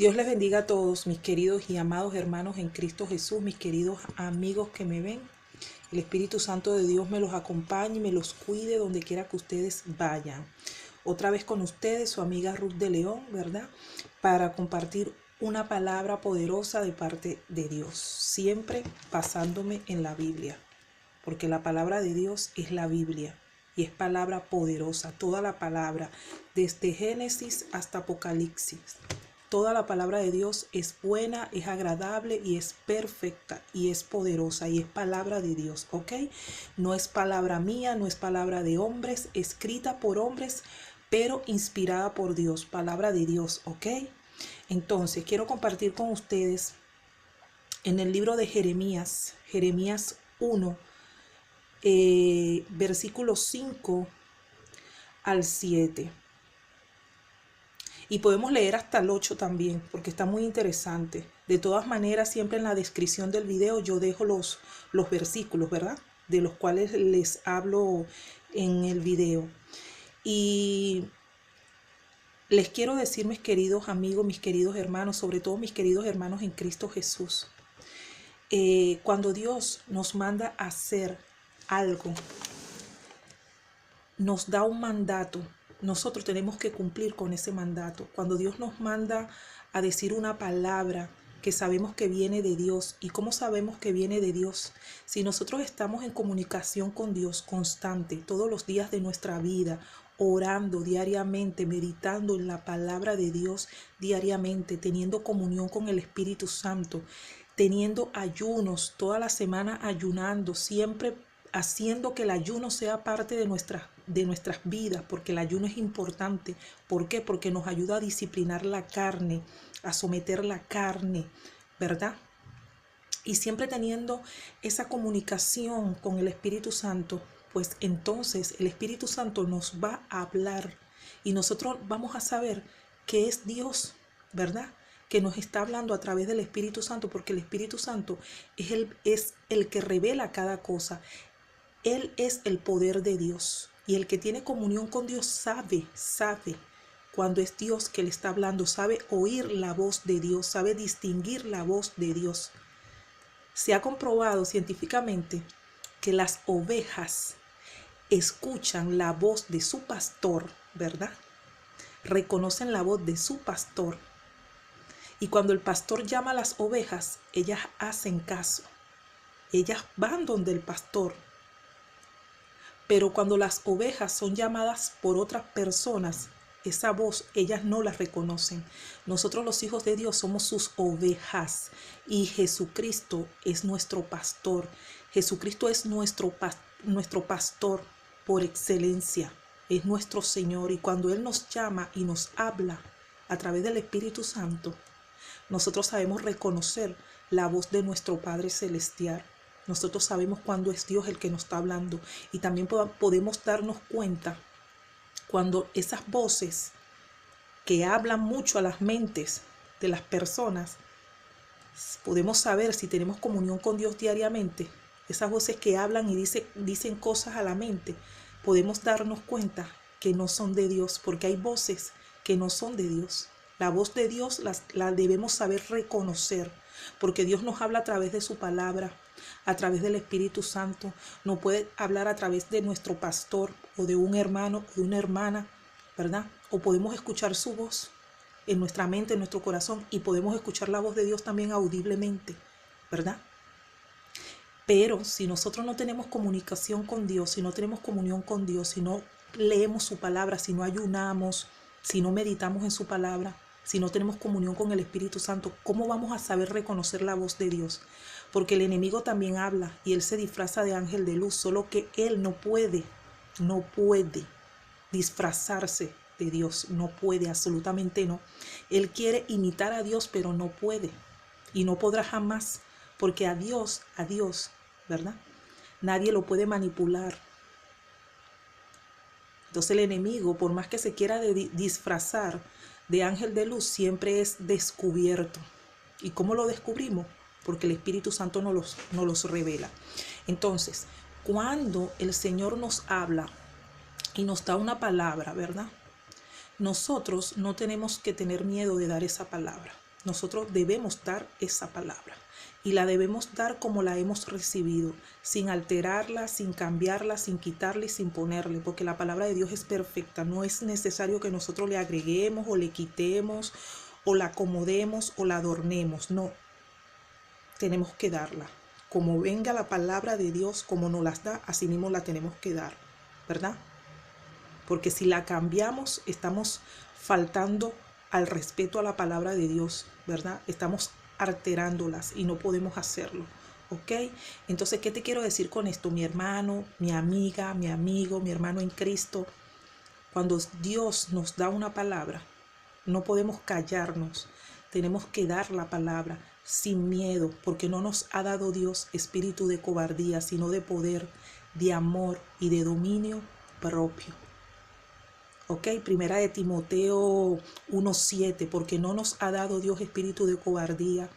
Dios les bendiga a todos, mis queridos y amados hermanos en Cristo Jesús, mis queridos amigos que me ven. El Espíritu Santo de Dios me los acompañe y me los cuide donde quiera que ustedes vayan. Otra vez con ustedes, su amiga Ruth de León, ¿verdad? Para compartir una palabra poderosa de parte de Dios, siempre basándome en la Biblia, porque la palabra de Dios es la Biblia. Y es palabra poderosa, toda la palabra, desde Génesis hasta Apocalipsis. Toda la palabra de Dios es buena, es agradable y es perfecta y es poderosa y es palabra de Dios, ¿ok? No es palabra mía, no es palabra de hombres, escrita por hombres, pero inspirada por Dios, palabra de Dios, ¿ok? Entonces, quiero compartir con ustedes en el libro de Jeremías 1, versículos 5 al 7. Y podemos leer hasta el 8 también, porque está muy interesante. De todas maneras, siempre en la descripción del video yo dejo los versículos, ¿verdad? De los cuales les hablo en el video. Y les quiero decir, mis queridos amigos, mis queridos hermanos, sobre todo mis queridos hermanos en Cristo Jesús, cuando Dios nos manda a hacer algo, nos da un mandato. Nosotros tenemos que cumplir con ese mandato. Cuando Dios nos manda a decir una palabra que sabemos que viene de Dios. ¿Y cómo sabemos que viene de Dios? Si nosotros estamos en comunicación con Dios constante, todos los días de nuestra vida, orando diariamente, meditando en la palabra de Dios diariamente, teniendo comunión con el Espíritu Santo, teniendo ayunos, toda la semana ayunando, siempre haciendo que el ayuno sea parte de nuestras vidas, porque el ayuno es importante. ¿Por qué? Porque nos ayuda a disciplinar la carne, a someter la carne, ¿verdad? Y siempre teniendo esa comunicación con el Espíritu Santo, pues entonces el Espíritu Santo nos va a hablar y nosotros vamos a saber que es Dios, ¿verdad? Que nos está hablando a través del Espíritu Santo, porque el Espíritu Santo es el que revela cada cosa. Él es el poder de Dios, y el que tiene comunión con Dios sabe cuando es Dios que le está hablando, sabe oír la voz de Dios, sabe distinguir la voz de Dios. Se ha comprobado científicamente que las ovejas escuchan la voz de su pastor, ¿verdad? Reconocen la voz de su pastor. Y cuando el pastor llama a las ovejas, ellas hacen caso. Ellas van donde el pastor. Pero cuando las ovejas son llamadas por otras personas, esa voz ellas no la reconocen. Nosotros los hijos de Dios somos sus ovejas y Jesucristo es nuestro pastor. Jesucristo es nuestro pastor por excelencia. Es nuestro Señor, y cuando Él nos llama y nos habla a través del Espíritu Santo, nosotros sabemos reconocer la voz de nuestro Padre Celestial. Nosotros sabemos cuándo es Dios el que nos está hablando, y también podemos darnos cuenta cuando esas voces que hablan mucho a las mentes de las personas, podemos saber si tenemos comunión con Dios diariamente. Esas voces que hablan y dicen cosas a la mente, podemos darnos cuenta que no son de Dios, porque hay voces que no son de Dios. La voz de Dios la debemos saber reconocer, porque Dios nos habla a través de su palabra, a través del Espíritu Santo. No puede hablar a través de nuestro pastor o de un hermano o de una hermana, ¿verdad? O podemos escuchar su voz en nuestra mente, en nuestro corazón, y podemos escuchar la voz de Dios también audiblemente, ¿verdad? Pero si nosotros no tenemos comunicación con Dios, si no tenemos comunión con Dios, si no leemos su palabra, si no ayunamos, si no meditamos en su palabra, si no tenemos comunión con el Espíritu Santo, ¿cómo vamos a saber reconocer la voz de Dios? Porque el enemigo también habla y él se disfraza de ángel de luz, solo que él no puede disfrazarse de Dios, no puede, absolutamente no. Él quiere imitar a Dios, pero no puede y no podrá jamás, porque a Dios, ¿verdad? Nadie lo puede manipular. Entonces el enemigo, por más que se quiera disfrazar de ángel de luz, siempre es descubierto. ¿Y cómo lo descubrimos? Porque el Espíritu Santo nos los revela. Entonces, cuando el Señor nos habla y nos da una palabra, ¿verdad? Nosotros no tenemos que tener miedo de dar esa palabra. nosotros debemos dar esa palabra. Y la debemos dar como la hemos recibido, sin alterarla, sin cambiarla, sin quitarle y sin ponerle, porque la palabra de Dios es perfecta. No es necesario que nosotros le agreguemos o le quitemos o la acomodemos o la adornemos. No, tenemos que darla. Como venga la palabra de Dios, como nos las da, así mismo la tenemos que dar, ¿verdad? Porque si la cambiamos, estamos faltando al respeto a la palabra de Dios, ¿verdad? Estamos alterándolas y no podemos hacerlo, ¿ok? Entonces, ¿qué te quiero decir con esto? Mi hermano, mi amiga, mi amigo, mi hermano en Cristo, cuando Dios nos da una palabra, no podemos callarnos, tenemos que dar la palabra sin miedo, porque no nos ha dado Dios espíritu de cobardía, sino de poder, de amor y de dominio propio. Ok, primera de Timoteo 1:7, porque no nos ha dado Dios espíritu de cobardía,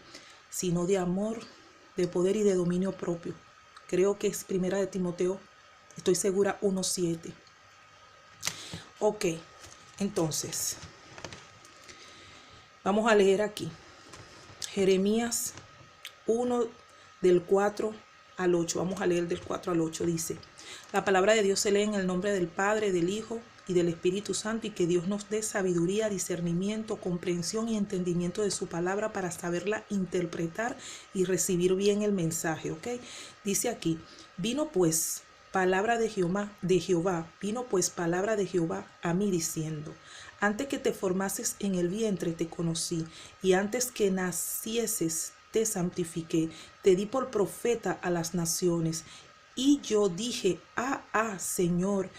sino de amor, de poder y de dominio propio. Creo que es primera de Timoteo, estoy segura, 1:7. Ok, entonces, vamos a leer aquí. Jeremías 1 del 4 al 8. Vamos a leer del 4 al 8. Dice, la palabra de Dios se lee en el nombre del Padre, del Hijo y del Espíritu Santo, y que Dios nos dé sabiduría, discernimiento, comprensión y entendimiento de su palabra para saberla interpretar y recibir bien el mensaje, ¿ok? Dice aquí, vino pues palabra de Jehová, vino pues palabra de Jehová a mí diciendo, antes que te formases en el vientre te conocí, y antes que nacieses te santifiqué, te di por profeta a las naciones. Y yo dije, Señor,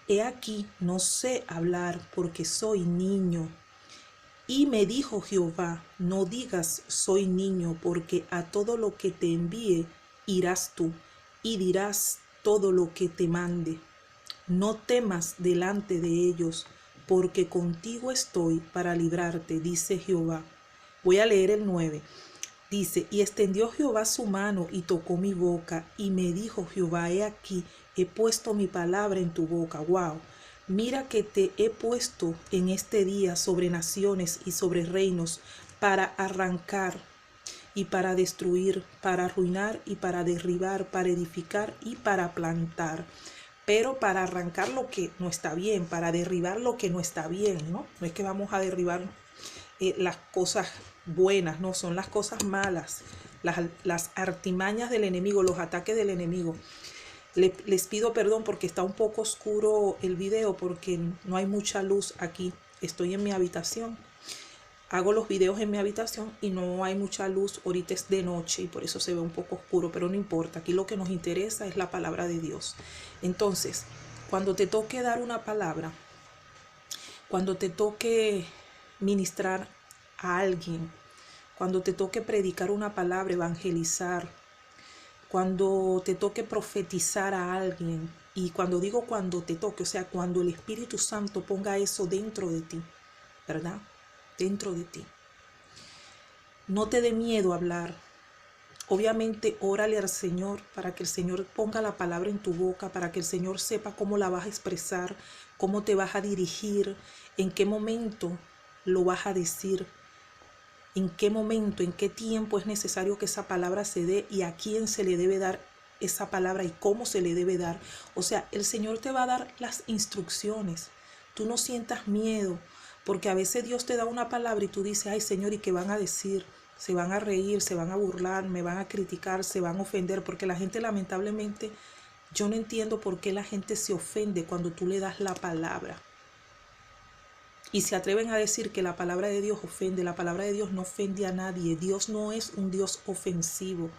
he aquí, no sé hablar porque soy niño. Y me dijo Jehová, no digas soy niño, porque a todo lo que te envíe irás tú, y dirás todo lo que te mande. No temas delante de ellos, porque contigo estoy para librarte, dice Jehová. Voy a leer el 9. Dice, y extendió Jehová su mano y tocó mi boca, y me dijo Jehová, he aquí, he puesto mi palabra en tu boca. Wow. Mira que te he puesto en este día sobre naciones y sobre reinos, para arrancar y para destruir, para arruinar y para derribar, para edificar y para plantar. Pero para arrancar lo que no está bien, para derribar lo que no está bien, ¿no? No es que vamos a derribar las cosas buenas, no, son las cosas malas, las artimañas del enemigo, los ataques del enemigo. Les pido perdón porque está un poco oscuro el video, porque no hay mucha luz aquí. Estoy en mi habitación, hago los videos en mi habitación y no hay mucha luz. Ahorita es de noche y por eso se ve un poco oscuro, pero no importa. Aquí lo que nos interesa es la palabra de Dios. Entonces, cuando te toque dar una palabra, cuando te toque ministrar a alguien, cuando te toque predicar una palabra, evangelizar, cuando te toque profetizar a alguien, y cuando digo cuando te toque, o sea, cuando el Espíritu Santo ponga eso dentro de ti, ¿verdad? Dentro de ti. No te dé miedo hablar. Obviamente, órale al Señor para que el Señor ponga la palabra en tu boca, para que el Señor sepa cómo la vas a expresar, cómo te vas a dirigir, en qué momento lo vas a decir, en qué momento, en qué tiempo es necesario que esa palabra se dé y a quién se le debe dar esa palabra y cómo se le debe dar. O sea, el Señor te va a dar las instrucciones. Tú no sientas miedo, porque a veces Dios te da una palabra y tú dices, ay Señor, ¿y qué van a decir? Se van a reír, se van a burlar, me van a criticar, se van a ofender, porque la gente lamentablemente, yo no entiendo por qué la gente se ofende cuando tú le das la palabra. Y se atreven a decir que la palabra de Dios ofende. La palabra de Dios no ofende a nadie. Dios no es un Dios ofensivo.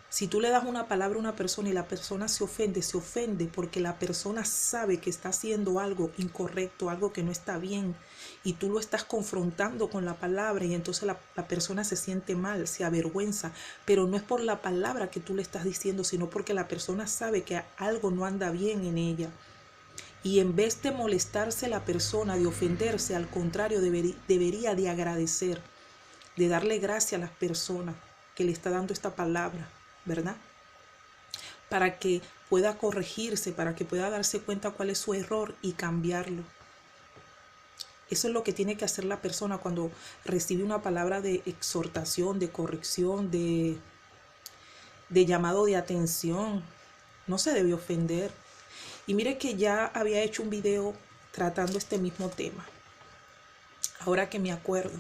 Si tú le das una palabra a una persona y la persona se ofende porque la persona sabe que está haciendo algo incorrecto, algo que no está bien, y tú lo estás confrontando con la palabra, y entonces la persona se siente mal, se avergüenza, pero no es por la palabra que tú le estás diciendo, sino porque la persona sabe que algo no anda bien en ella. Y en vez de molestarse la persona, de ofenderse, al contrario, debería de agradecer, de darle gracias a las personas que le está dando esta palabra, ¿verdad? Para que pueda corregirse, para que pueda darse cuenta cuál es su error y cambiarlo. Eso es lo que tiene que hacer la persona cuando recibe una palabra de exhortación, de corrección, de llamado de atención. No se debe ofender. Y mire que ya había hecho un video tratando este mismo tema, ahora que me acuerdo.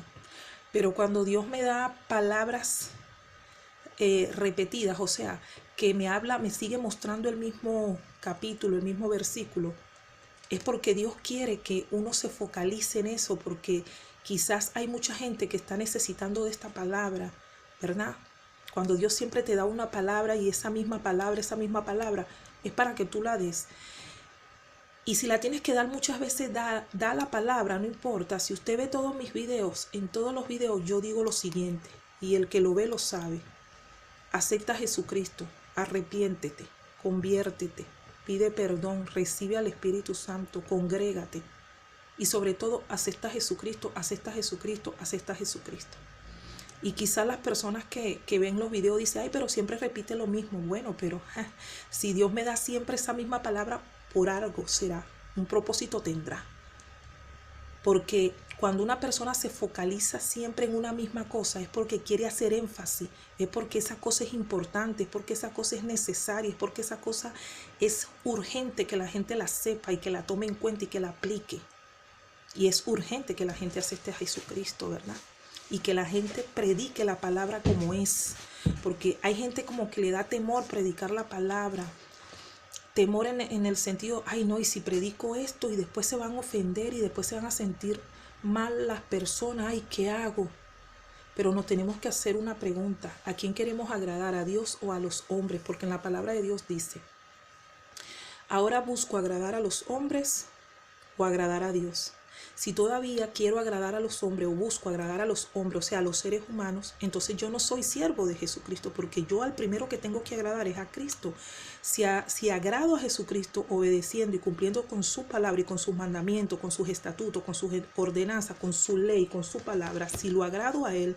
Pero cuando Dios me da palabras repetidas, o sea, que me habla, me sigue mostrando el mismo capítulo, el mismo versículo, es porque Dios quiere que uno se focalice en eso, porque quizás hay mucha gente que está necesitando de esta palabra, ¿verdad? Cuando Dios siempre te da una palabra y esa misma palabra es para que tú la des. Y si la tienes que dar muchas veces, da la palabra, no importa. Si usted ve todos mis videos, en todos los videos yo digo lo siguiente, y el que lo ve lo sabe. Acepta a Jesucristo, arrepiéntete, conviértete, pide perdón, recibe al Espíritu Santo, congrégate. Y sobre todo, acepta a Jesucristo, acepta a Jesucristo, acepta a Jesucristo. Y quizás las personas que ven los videos dicen, ay, pero siempre repite lo mismo. Bueno, pero si Dios me da siempre esa misma palabra, por algo será, un propósito tendrá. Porque cuando una persona se focaliza siempre en una misma cosa, es porque quiere hacer énfasis, es porque esa cosa es importante, es porque esa cosa es necesaria, es porque esa cosa es urgente que la gente la sepa y que la tome en cuenta y que la aplique. Y es urgente que la gente acepte a Jesucristo, ¿verdad? Y que la gente predique la palabra como es. Porque hay gente como que le da temor predicar la palabra. Temor en el sentido, ay no, y si predico esto y después se van a ofender y después se van a sentir mal las personas, ay, ¿qué hago? Pero nos tenemos que hacer una pregunta, ¿a quién queremos agradar, a Dios o a los hombres? Porque en la palabra de Dios dice, ahora busco agradar a los hombres o agradar a Dios. Si todavía quiero agradar a los hombres o busco agradar a los hombres, o sea, a los seres humanos, entonces yo no soy siervo de Jesucristo, porque yo al primero que tengo que agradar es a Cristo. Si agrado a Jesucristo obedeciendo y cumpliendo con su palabra y con sus mandamientos, con sus estatutos, con sus ordenanzas, con su ley, con su palabra, si lo agrado a Él,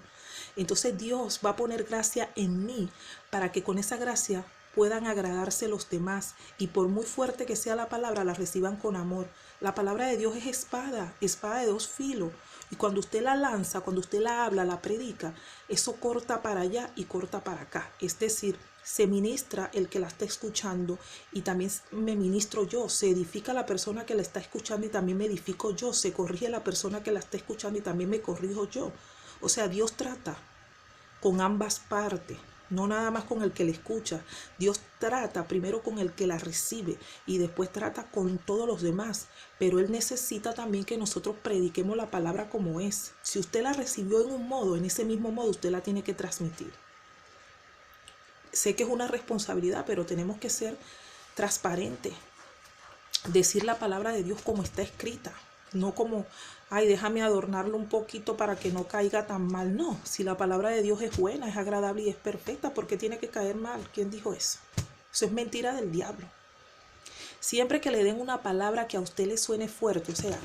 entonces Dios va a poner gracia en mí para que con esa gracia puedan agradarse los demás, y por muy fuerte que sea la palabra, la reciban con amor. La palabra de Dios es espada de dos filos, y cuando usted la lanza, cuando usted la habla, la predica, eso corta para allá y corta para acá. Es decir, se ministra el que la está escuchando y también me ministro yo, se edifica la persona que la está escuchando y también me edifico yo, se corrige la persona que la está escuchando y también me corrijo yo. O sea, Dios trata con ambas partes. No nada más con el que le escucha. Dios trata primero con el que la recibe y después trata con todos los demás. Pero Él necesita también que nosotros prediquemos la palabra como es. Si usted la recibió en un modo, en ese mismo modo usted la tiene que transmitir. Sé que es una responsabilidad, pero tenemos que ser transparentes. Decir la palabra de Dios como está escrita. No como, ay, déjame adornarlo un poquito para que no caiga tan mal. No, si la palabra de Dios es buena, es agradable y es perfecta, ¿por qué tiene que caer mal? ¿Quién dijo eso? Eso es mentira del diablo. Siempre que le den una palabra que a usted le suene fuerte, o sea,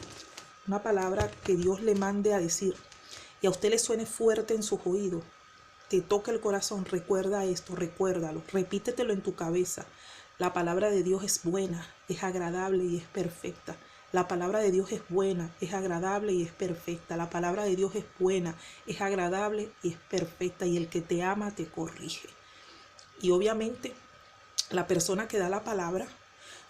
una palabra que Dios le mande a decir y a usted le suene fuerte en sus oídos, te toca el corazón, recuerda esto, recuérdalo, repítetelo en tu cabeza. La palabra de Dios es buena, es agradable y es perfecta. La palabra de Dios es buena, es agradable y es perfecta. La palabra de Dios es buena, es agradable y es perfecta. Y el que te ama te corrige. Y obviamente la persona que da la palabra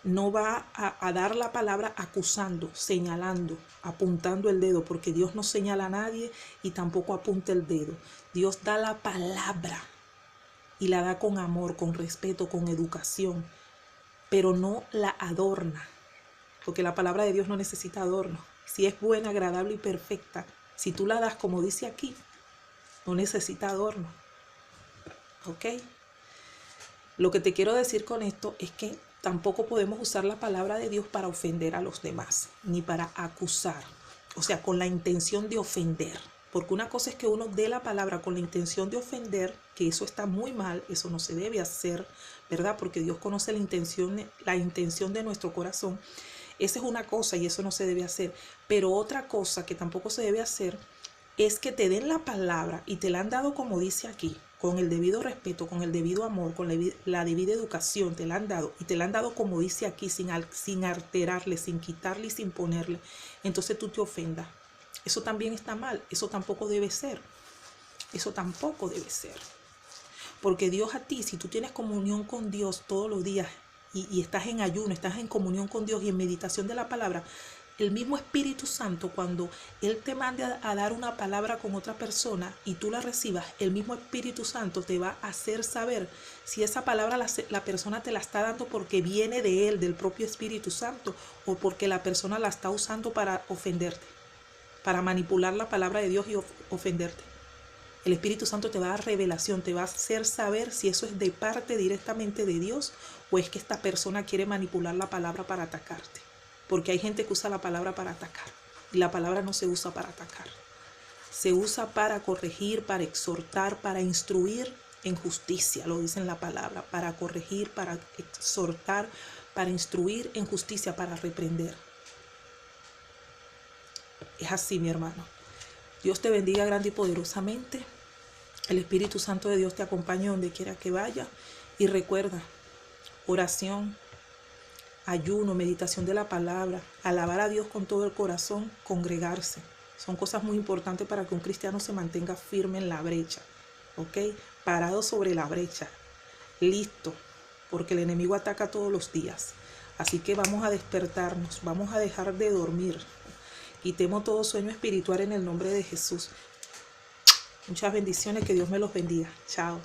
no va a dar la palabra acusando, señalando, apuntando el dedo, porque Dios no señala a nadie y tampoco apunta el dedo. Dios da la palabra y la da con amor, con respeto, con educación, pero no la adorna. Porque la palabra de Dios no necesita adorno. Si es buena, agradable y perfecta, si tú la das como dice aquí, no necesita adorno. ¿Ok? Lo que te quiero decir con esto es que tampoco podemos usar la palabra de Dios para ofender a los demás, ni para acusar. O sea, con la intención de ofender. Porque una cosa es que uno dé la palabra con la intención de ofender, que eso está muy mal, eso no se debe hacer, ¿verdad? Porque Dios conoce la intención de nuestro corazón. Esa es una cosa y eso no se debe hacer. Pero otra cosa que tampoco se debe hacer es que te den la palabra y te la han dado como dice aquí, con el debido respeto, con el debido amor, con la debida educación, te la han dado y te la han dado como dice aquí, sin alterarle, sin quitarle y sin ponerle. Entonces tú te ofendas. Eso también está mal, eso tampoco debe ser. Eso tampoco debe ser. Porque Dios a ti, si tú tienes comunión con Dios todos los días y estás en ayuno, estás en comunión con Dios y en meditación de la palabra, el mismo Espíritu Santo, cuando Él te mande a dar una palabra con otra persona y tú la recibas, el mismo Espíritu Santo te va a hacer saber si esa palabra la persona te la está dando porque viene de Él, del propio Espíritu Santo, o porque la persona la está usando para ofenderte, para manipular la palabra de Dios y ofenderte. El Espíritu Santo te va a dar revelación, te va a hacer saber si eso es de parte directamente de Dios o es que esta persona quiere manipular la palabra para atacarte. Porque hay gente que usa la palabra para atacar y la palabra no se usa para atacar. Se usa para corregir, para exhortar, para instruir en justicia, lo dice en la palabra, para corregir, para exhortar, para instruir en justicia, para reprender. Es así, mi hermano. Dios te bendiga grande y poderosamente. El Espíritu Santo de Dios te acompañe donde quiera que vaya. Y recuerda, oración, ayuno, meditación de la palabra, alabar a Dios con todo el corazón, congregarse. Son cosas muy importantes para que un cristiano se mantenga firme en la brecha. ¿Ok? Parado sobre la brecha. Listo. Porque el enemigo ataca todos los días. Así que vamos a despertarnos. Vamos a dejar de dormir. Quitemos todo sueño espiritual en el nombre de Jesús. Muchas bendiciones, que Dios me los bendiga. Chao.